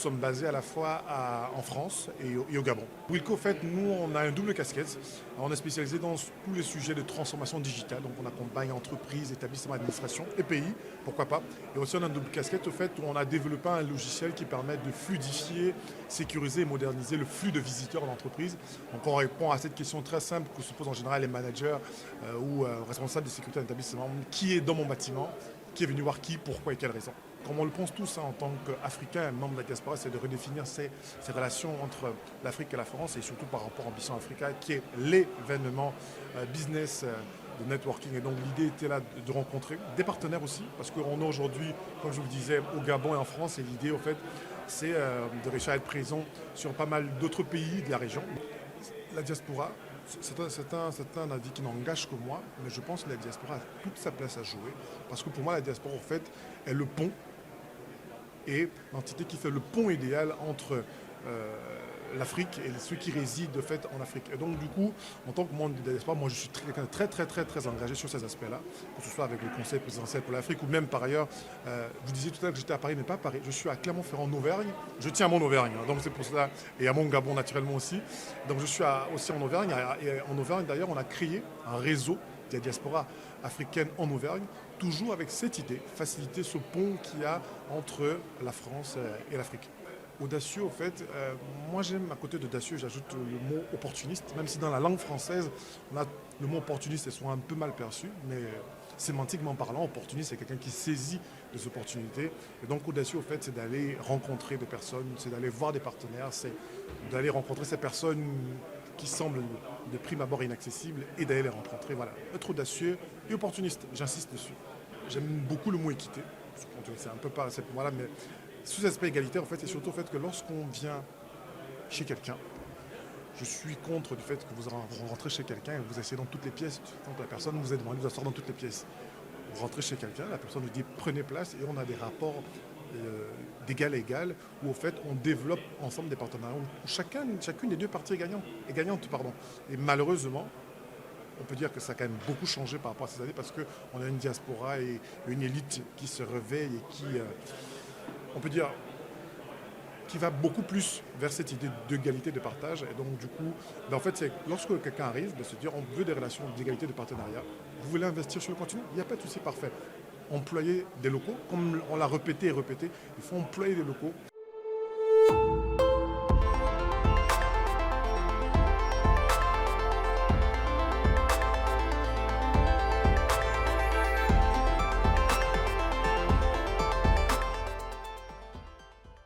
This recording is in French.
sommes basés à la fois en France et au Gabon. Wilco, en fait, nous, on a un double casquette. On est spécialisé dans tous les sujets de transformation digitale. Donc, on accompagne entreprises, établissements, administrations et pays, pourquoi pas. Et aussi, on a un double casquette, au fait, où on a développé un logiciel qui permet de fluidifier, sécuriser et moderniser le flux de visiteurs d'entreprise. Donc, on répond à cette question très simple que se posent en général les managers ou responsables de sécurité d'établissement. Qui est dans mon bâtiment? Qui est venu voir qui, pourquoi et quelles raisons. Comme on le pense tous en tant qu'Africains, membre de la diaspora, c'est de redéfinir ces relations entre l'Afrique et la France et surtout par rapport à Ambition Africa, qui est l'événement business de networking. Et donc l'idée était là de rencontrer des partenaires aussi, parce qu'on est aujourd'hui, comme je vous le disais, au Gabon et en France, et l'idée, au fait, c'est de réussir à être présent sur pas mal d'autres pays de la région. La diaspora, c'est un avis qui n'engage que moi, mais je pense que la diaspora a toute sa place à jouer, parce que pour moi, la diaspora, en fait, est le pont et l'entité qui fait le pont idéal entre l'Afrique et ceux qui résident de fait en Afrique. Et donc du coup, en tant que membre de la diaspora, moi je suis très engagé sur ces aspects-là, que ce soit avec le Conseil présidentiel pour l'Afrique ou même par ailleurs, vous disiez tout à l'heure que j'étais à Paris, mais pas à Paris, je suis à Clermont-Ferrand en Auvergne, je tiens à mon Auvergne, hein, donc c'est pour cela, et à mon Gabon naturellement aussi. Donc je suis aussi en Auvergne, et en Auvergne d'ailleurs on a créé un réseau de la diaspora africaine en Auvergne, toujours avec cette idée, faciliter ce pont qu'il y a entre la France et l'Afrique. Audacieux, au fait, moi j'aime à côté d'audacieux, j'ajoute le mot opportuniste, même si dans la langue française, on a le mot opportuniste est souvent un peu mal perçu, mais sémantiquement parlant, opportuniste, c'est quelqu'un qui saisit des opportunités. Et donc audacieux, au fait, c'est d'aller rencontrer des personnes, c'est d'aller voir des partenaires, c'est d'aller rencontrer ces personnes qui semblent de prime abord inaccessibles et d'aller les rencontrer. Voilà, être audacieux et opportuniste, j'insiste dessus. J'aime beaucoup le mot équité, c'est un peu pas, voilà, mais sous cet aspect égalitaire, en fait, c'est surtout le fait que lorsqu'on vient chez quelqu'un, je suis contre le fait que vous rentrez chez quelqu'un et vous asseyez dans toutes les pièces. Quand la personne vous est demandé de vous asseoir dans toutes les pièces. Vous rentrez chez quelqu'un, la personne vous dit prenez place et on a des rapports d'égal à égal où en fait on développe ensemble des partenariats où chacune des deux parties est gagnante. Et malheureusement, on peut dire que ça a quand même beaucoup changé par rapport à ces années parce qu'on a une diaspora et une élite qui se réveille et qui, on peut dire, qui va beaucoup plus vers cette idée d'égalité de partage. Et donc, du coup, en fait, c'est lorsque quelqu'un arrive, de se dire on veut des relations d'égalité de partenariat, vous voulez investir sur le continent, il n'y a pas de souci, parfait. Employer des locaux, comme on l'a répété et répété, il faut employer des locaux.